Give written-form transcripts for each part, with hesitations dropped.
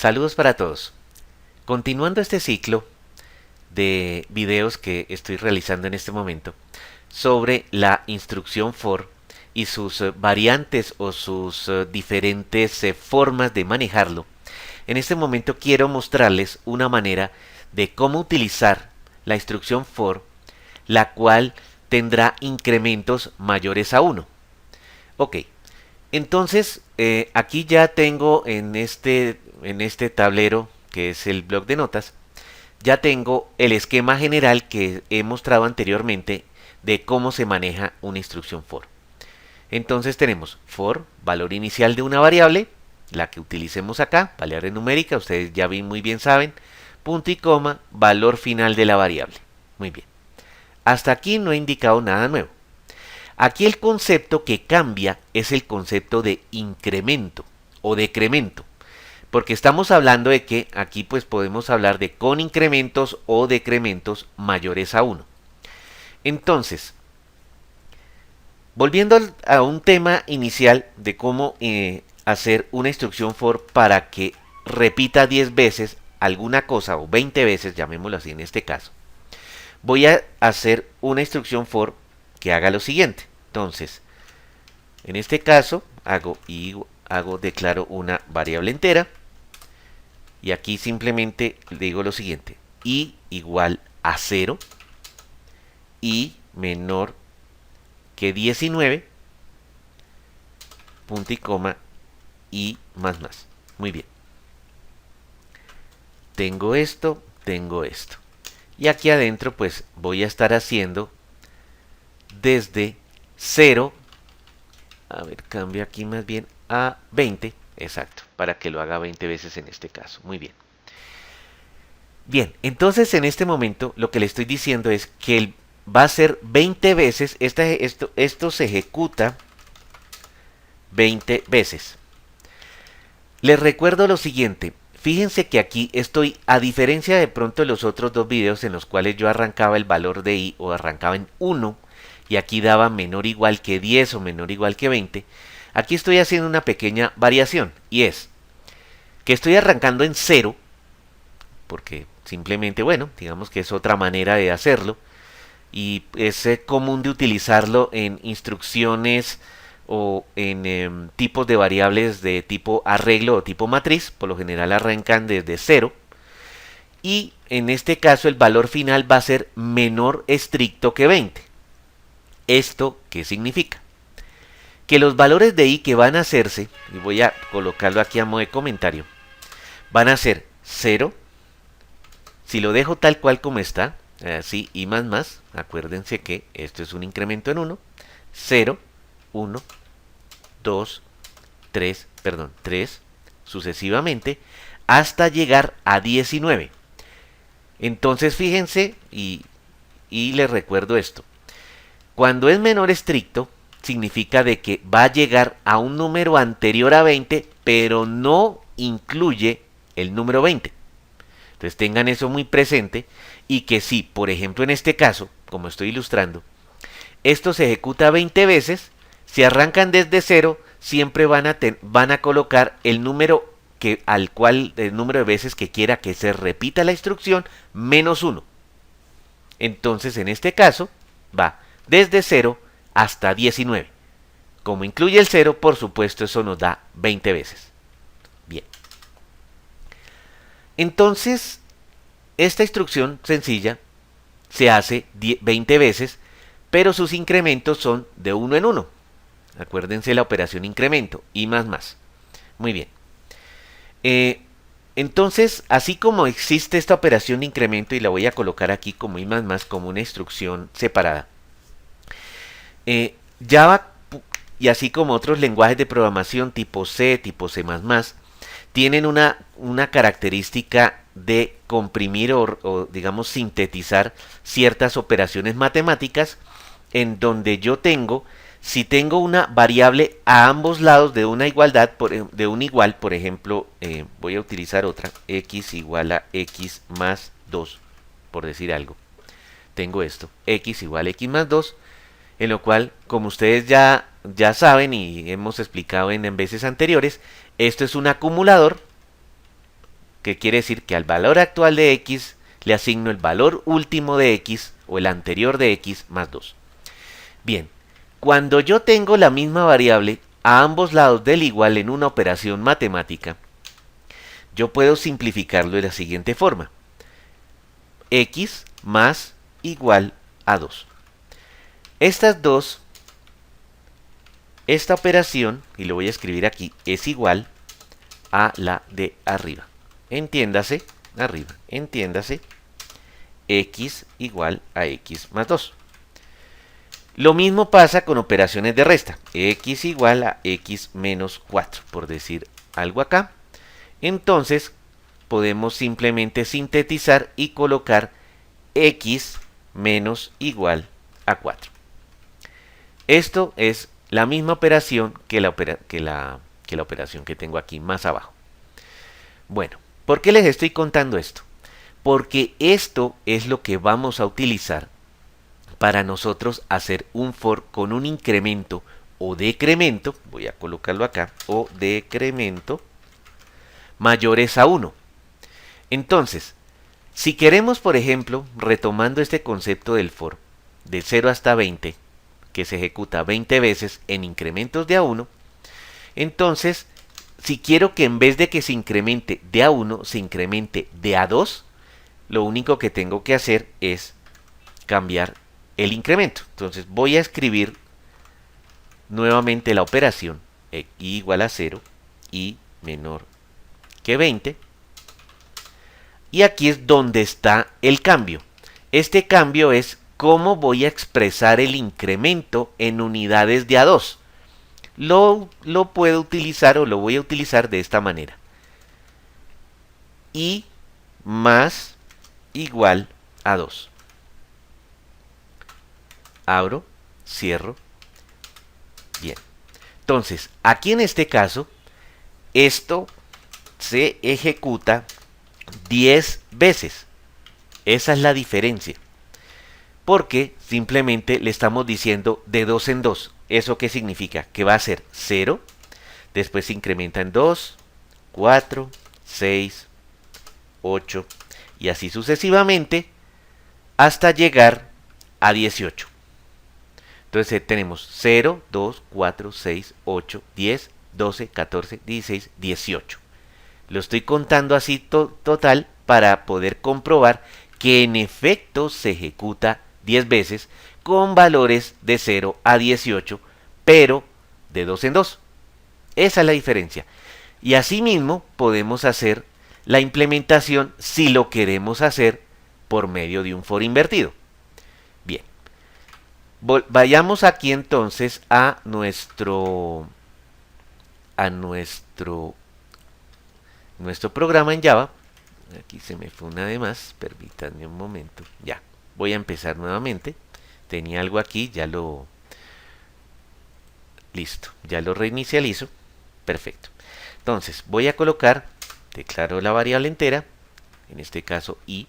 Saludos para todos. Continuando este ciclo de videos que estoy realizando en este momento sobre la instrucción for y sus variantes o sus diferentes formas de manejarlo, en este momento quiero mostrarles una manera de cómo utilizar la instrucción for, la cual tendrá incrementos mayores a 1. Ok, entonces aquí ya tengo en este tablero que es el bloc de notas, ya tengo el esquema general que he mostrado anteriormente de cómo se maneja una instrucción for. Entonces tenemos for, valor inicial de una variable, la que utilicemos acá, variable numérica, ustedes ya muy bien saben, punto y coma, valor final de la variable. Muy bien. Hasta aquí no he indicado nada nuevo. Aquí el concepto que cambia es el concepto de incremento o decremento, porque estamos hablando de que aquí pues podemos hablar de con incrementos o decrementos mayores a 1. Entonces, volviendo a un tema inicial de cómo hacer una instrucción for para que repita 10 veces alguna cosa o 20 veces, llamémoslo así en este caso, voy a hacer una instrucción for que haga lo siguiente. Entonces, en este caso declaro una variable entera y aquí simplemente digo lo siguiente: i igual a 0, i menor que 19, punto y coma, y más más. Muy bien. Tengo esto. Y aquí adentro pues voy a estar haciendo desde 0, a ver, cambio aquí más bien a 20, exacto, para que lo haga 20 veces en este caso. Muy bien. Bien, entonces en este momento lo que le estoy diciendo es que va a ser 20 veces, esto se ejecuta 20 veces. Les recuerdo lo siguiente, fíjense que aquí estoy, a diferencia de pronto de los otros dos videos en los cuales yo arrancaba el valor de i o arrancaba en 1 y aquí daba menor o igual que 10 o menor o igual que 20, aquí estoy haciendo una pequeña variación y es que estoy arrancando en 0 porque simplemente, bueno, digamos que es otra manera de hacerlo y es común de utilizarlo en instrucciones o en tipos de variables de tipo arreglo o tipo matriz. Por lo general arrancan desde 0 y en este caso el valor final va a ser menor estricto que 20. ¿Esto qué significa? Que los valores de i que van a hacerse, y voy a colocarlo aquí a modo de comentario, van a ser 0. Si lo dejo tal cual como está, así y más más, acuérdense que esto es un incremento en 1, 0, 1, 2, 3, perdón, 3, sucesivamente, hasta llegar a 19. Entonces fíjense y les recuerdo esto. Cuando es menor estricto, significa de que va a llegar a un número anterior a 20, pero no incluye el número 20. Entonces tengan eso muy presente y que si, por ejemplo en este caso, como estoy ilustrando, esto se ejecuta 20 veces, si arrancan desde 0, siempre van a colocar el número el número de veces que quiera que se repita la instrucción, menos 1. Entonces en este caso va desde 0 hasta 19. Como incluye el 0, por supuesto eso nos da 20 veces. Bien. Entonces, esta instrucción sencilla se hace 20 veces, pero sus incrementos son de 1 en 1. Acuérdense la operación incremento, y más más. Muy bien. Entonces, así como existe esta operación de incremento, y la voy a colocar aquí como y más más, como una instrucción separada, Java y así como otros lenguajes de programación tipo C, tipo C++, tienen una característica de comprimir o digamos sintetizar ciertas operaciones matemáticas en donde yo tengo, si tengo una variable a ambos lados de una igualdad, de un igual, por ejemplo, voy a utilizar otra, x igual a x más 2, por decir algo. Tengo esto, x igual a x más 2, en lo cual, como ustedes ya saben y hemos explicado en veces anteriores, esto es un acumulador que quiere decir que al valor actual de x le asigno el valor último de x o el anterior de x más 2. Bien, cuando yo tengo la misma variable a ambos lados del igual en una operación matemática, yo puedo simplificarlo de la siguiente forma. X más igual a 2. Esta operación, y lo voy a escribir aquí, es igual a la de arriba. Entiéndase, arriba, entiéndase, x igual a x más 2. Lo mismo pasa con operaciones de resta. X igual a x menos 4, por decir algo acá. Entonces, podemos simplemente sintetizar y colocar x menos igual a 4. Esto es la misma operación que la operación que tengo aquí más abajo. Bueno, ¿por qué les estoy contando esto? Porque esto es lo que vamos a utilizar para nosotros hacer un for con un incremento o decremento, voy a colocarlo acá, o decremento mayores a 1. Entonces, si queremos, por ejemplo, retomando este concepto del for, de 0 hasta 20, que se ejecuta 20 veces en incrementos de a 1, entonces, si quiero que en vez de que se incremente de a 1, se incremente de a 2, lo único que tengo que hacer es cambiar el incremento. Entonces voy a escribir nuevamente la operación i igual a 0, i menor que 20. Y aquí es donde está el cambio. Este cambio es cómo voy a expresar el incremento en unidades de a 2. Lo puedo utilizar o lo voy a utilizar de esta manera. I más igual a 2. Abro, cierro. Bien. Entonces, aquí en este caso, esto se ejecuta 10 veces. Esa es la diferencia. Porque simplemente le estamos diciendo de 2 en 2. ¿Eso qué significa? Que va a ser 0, después se incrementa en 2, 4, 6, 8 y así sucesivamente hasta llegar a 18. Entonces tenemos 0, 2, 4, 6, 8, 10, 12, 14, 16, 18. Lo estoy contando así total para poder comprobar que en efecto se ejecuta 10 veces con valores de 0 a 18, pero de 2 en 2. Esa es la diferencia. Y asimismo podemos hacer la implementación si lo queremos hacer por medio de un for invertido. Bien. Vayamos aquí entonces a nuestro programa en Java. Aquí se me fue una de más, permítanme un momento. Ya, voy a empezar nuevamente. Tenía algo aquí, listo, ya lo reinicializo. Perfecto. Entonces, voy a colocar, declaro la variable entera, en este caso i,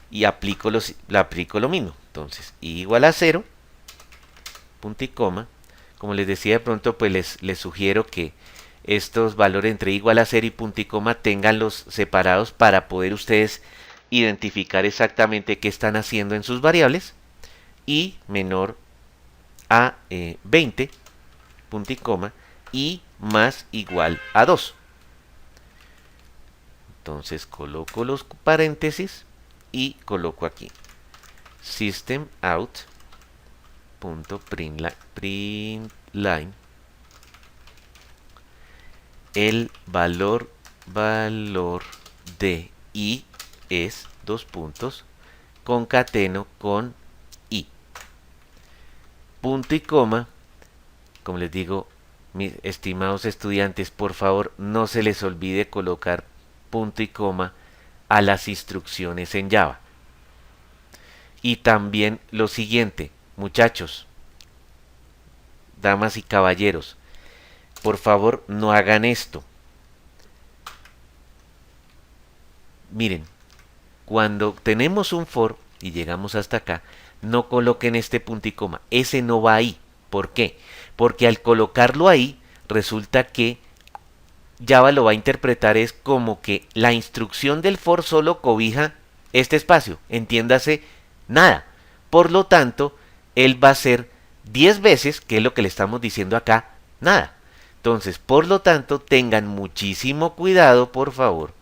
y aplico lo mismo. Entonces, i igual a 0, punto y coma. Como les decía de pronto, pues les sugiero que estos valores entre igual a 0 y punto y coma tenganlos separados para poder ustedes identificar exactamente qué están haciendo en sus variables. Y menor a 20, punto y coma, y más igual a 2. Entonces coloco los paréntesis y coloco aquí system out punto println el valor de i es dos puntos concateno con i, punto y coma. Como les digo, mis estimados estudiantes, por favor no se les olvide colocar punto y coma a las instrucciones en Java. Y también lo siguiente, muchachos, damas y caballeros, por favor no hagan esto. Miren, cuando tenemos un for y llegamos hasta acá, no coloquen este punto y coma, ese no va ahí. ¿Por qué? Porque al colocarlo ahí, resulta que Java lo va a interpretar es como que la instrucción del for solo cobija este espacio, entiéndase, nada. Por lo tanto, él va a hacer 10 veces, que es lo que le estamos diciendo acá, nada. Entonces, por lo tanto, tengan muchísimo cuidado, por favor,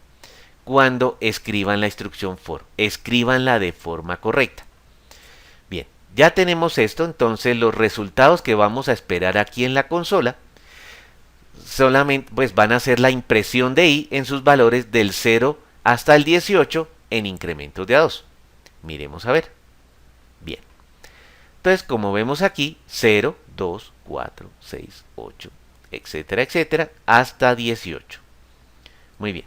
cuando escriban la instrucción for. Escríbanla de forma correcta. Bien, ya tenemos esto, entonces los resultados que vamos a esperar aquí en la consola solamente pues van a ser la impresión de i en sus valores del 0 hasta el 18 en incrementos de a 2. Miremos a ver. Bien. Entonces, como vemos aquí, 0, 2, 4, 6, 8, etcétera, etcétera, hasta 18. Muy bien.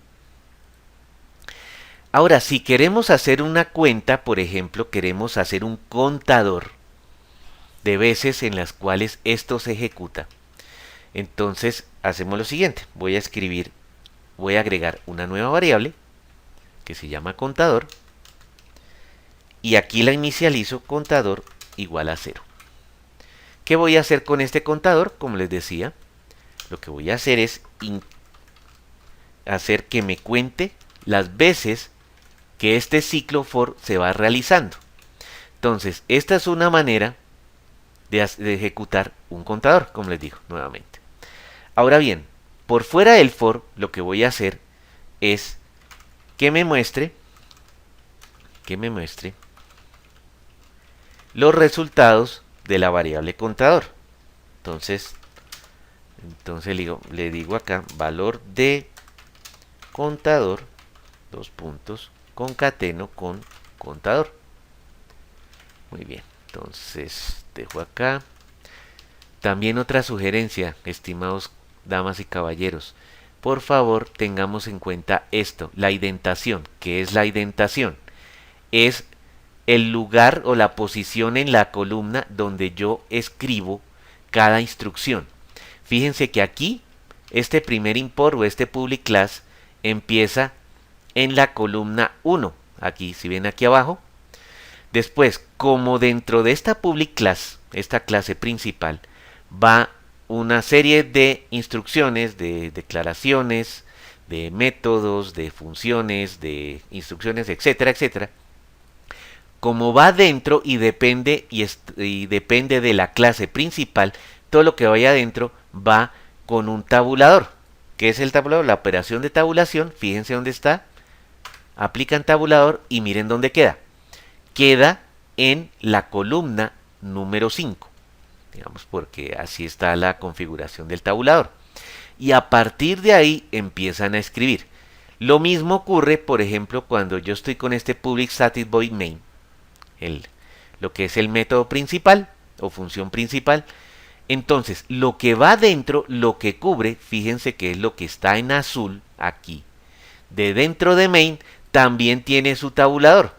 Ahora, si queremos hacer una cuenta, por ejemplo, queremos hacer un contador de veces en las cuales esto se ejecuta. Entonces, hacemos lo siguiente. Voy a agregar una nueva variable que se llama contador. Y aquí la inicializo contador igual a 0. ¿Qué voy a hacer con este contador? Como les decía, lo que voy a hacer es hacer que me cuente las veces que este ciclo for se va realizando. Entonces, esta es una manera de ejecutar un contador, como les digo nuevamente. Ahora bien, por fuera del for, lo que voy a hacer es que me muestre los resultados de la variable contador. Entonces le digo acá valor de contador, dos puntos, concateno con contador. Muy bien, entonces dejo acá. También otra sugerencia, estimados damas y caballeros, por favor tengamos en cuenta esto, la indentación. ¿Qué es la indentación? Es el lugar o la posición en la columna donde yo escribo cada instrucción. Fíjense que aquí este primer import o este public class empieza en la columna 1. Aquí, si ven aquí abajo. Después, como dentro de esta public class, esta clase principal, va una serie de instrucciones, de declaraciones, de métodos, de funciones, de instrucciones, etcétera, etcétera. Como va dentro y depende de la clase principal, todo lo que vaya adentro va con un tabulador. ¿Qué es el tabulador? La operación de tabulación. Fíjense dónde está. Aplican tabulador y miren dónde queda. Queda en la columna número 5. Digamos porque así está la configuración del tabulador. Y a partir de ahí empiezan a escribir. Lo mismo ocurre, por ejemplo, cuando yo estoy con este public static void main. Lo que es el método principal o función principal. Entonces, lo que va dentro, lo que cubre, fíjense que es lo que está en azul aquí. De dentro de main también tiene su tabulador.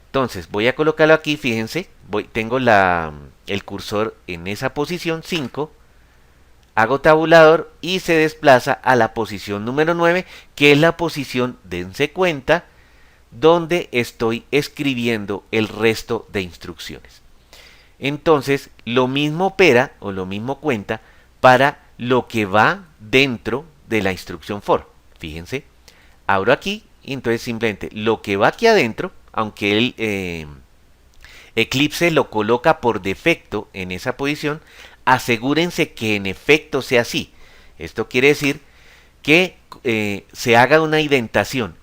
Entonces, voy a colocarlo aquí, fíjense, tengo el cursor en esa posición 5, hago tabulador y se desplaza a la posición número 9, que es la posición, dense cuenta, donde estoy escribiendo el resto de instrucciones. Entonces, lo mismo opera o lo mismo cuenta para lo que va dentro de la instrucción for. Fíjense, abro aquí y entonces simplemente lo que va aquí adentro, aunque el Eclipse lo coloca por defecto en esa posición, asegúrense que en efecto sea así. Esto quiere decir que se haga una indentación.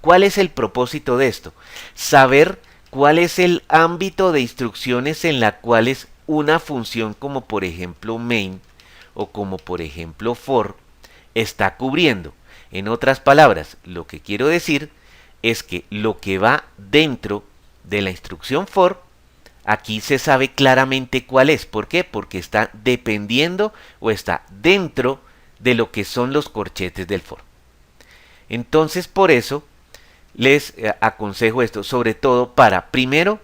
¿Cuál es el propósito de esto? Saber cuál es el ámbito de instrucciones en la cuales una función como por ejemplo main o como por ejemplo for está cubriendo. En otras palabras, lo que quiero decir es que lo que va dentro de la instrucción for, aquí se sabe claramente cuál es. ¿Por qué? Porque está dependiendo o está dentro de lo que son los corchetes del for. Entonces, por eso les aconsejo esto, sobre todo primero,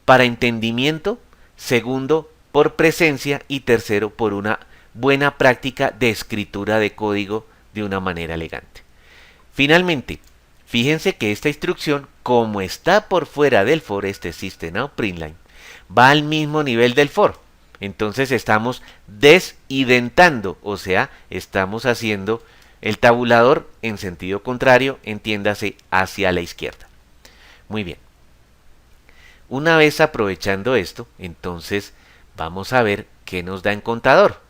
para entendimiento, segundo, por presencia y tercero, por una buena práctica de escritura de código de una manera elegante. Finalmente, fíjense que esta instrucción, como está por fuera del for, este system out println, va al mismo nivel del for. Entonces estamos desidentando, o sea, estamos haciendo El tabulador en sentido contrario, entiéndase hacia la izquierda. Muy bien. Una vez aprovechando esto, entonces vamos a ver qué nos da en contador.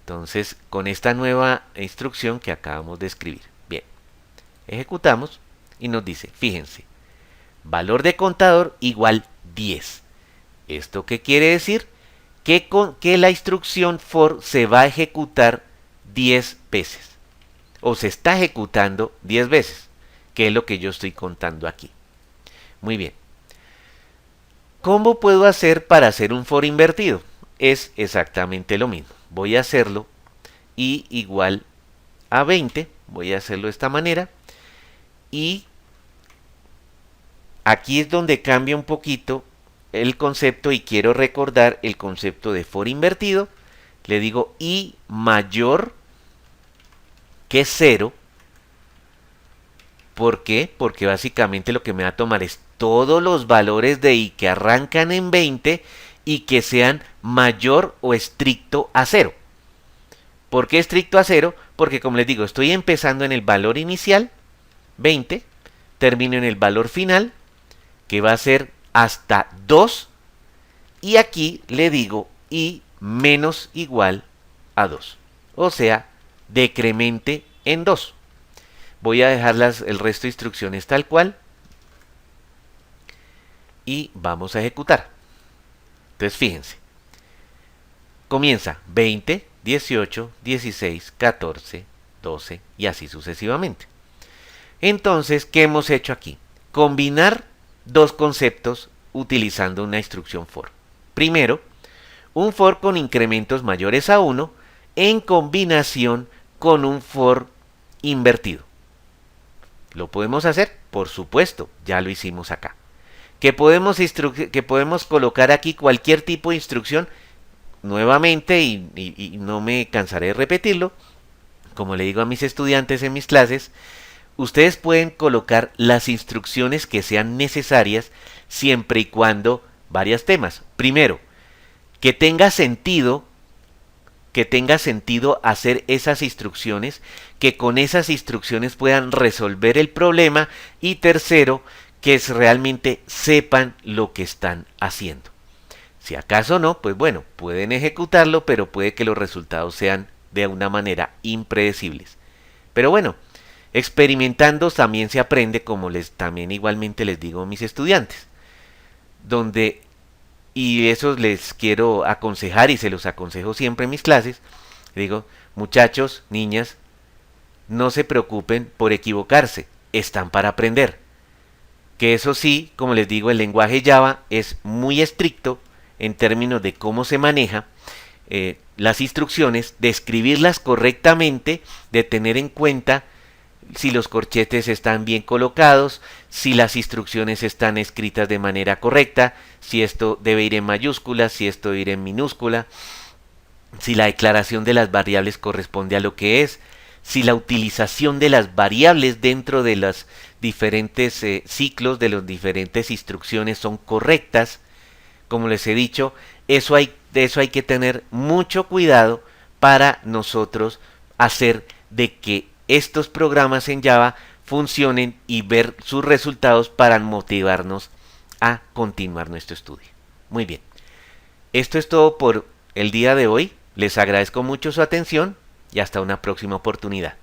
Entonces, con esta nueva instrucción que acabamos de escribir. Bien, ejecutamos y nos dice, fíjense, valor de contador igual 10. ¿Esto qué quiere decir? Que la instrucción for se va a ejecutar 10 veces. O se está ejecutando 10 veces, que es lo que yo estoy contando aquí. Muy bien. ¿Cómo puedo hacer para hacer un for invertido? Es exactamente lo mismo. Voy a hacerlo y igual a 20. Voy a hacerlo de esta manera. Y aquí es donde cambia un poquito el concepto y quiero recordar el concepto de for invertido. Le digo i mayor que 0. ¿Por qué? Porque básicamente lo que me va a tomar es todos los valores de i que arrancan en 20 y que sean mayor o estricto a 0. ¿Por qué estricto a 0? Porque como les digo, estoy empezando en el valor inicial, 20, termino en el valor final, que va a ser hasta 2, y aquí le digo i menos igual a 2. O sea, decremente en 2. Voy a dejar el resto de instrucciones tal cual y vamos a ejecutar. Entonces fíjense, comienza 20, 18, 16, 14, 12 y así sucesivamente. Entonces, ¿qué hemos hecho aquí? Combinar dos conceptos utilizando una instrucción for. Primero, un for con incrementos mayores a 1 en combinación con un for invertido. ¿Lo podemos hacer? Por supuesto, ya lo hicimos acá. Que podemos colocar aquí cualquier tipo de instrucción, nuevamente, y no me cansaré de repetirlo, como le digo a mis estudiantes en mis clases, ustedes pueden colocar las instrucciones que sean necesarias siempre y cuando varios temas. Primero, que tenga sentido hacer esas instrucciones, que con esas instrucciones puedan resolver el problema, y tercero, que realmente sepan lo que están haciendo. Si acaso no, pues bueno, pueden ejecutarlo, pero puede que los resultados sean de una manera impredecibles. Pero bueno, experimentando también se aprende, como también igualmente les digo a mis estudiantes, y eso les quiero aconsejar y se los aconsejo siempre en mis clases. Digo, muchachos, niñas, no se preocupen por equivocarse, están para aprender. Que eso sí, como les digo, el lenguaje Java es muy estricto en términos de cómo se maneja las instrucciones, de escribirlas correctamente, de tener en cuenta si los corchetes están bien colocados, si las instrucciones están escritas de manera correcta, si esto debe ir en mayúsculas, si esto debe ir en minúscula, si la declaración de las variables corresponde a lo que es, si la utilización de las variables dentro de los diferentes ciclos, de las diferentes instrucciones son correctas. Como les he dicho, de eso hay que tener mucho cuidado para nosotros hacer de que estos programas en Java funcionen y ver sus resultados para motivarnos a continuar nuestro estudio. Muy bien, esto es todo por el día de hoy. Les agradezco mucho su atención y hasta una próxima oportunidad.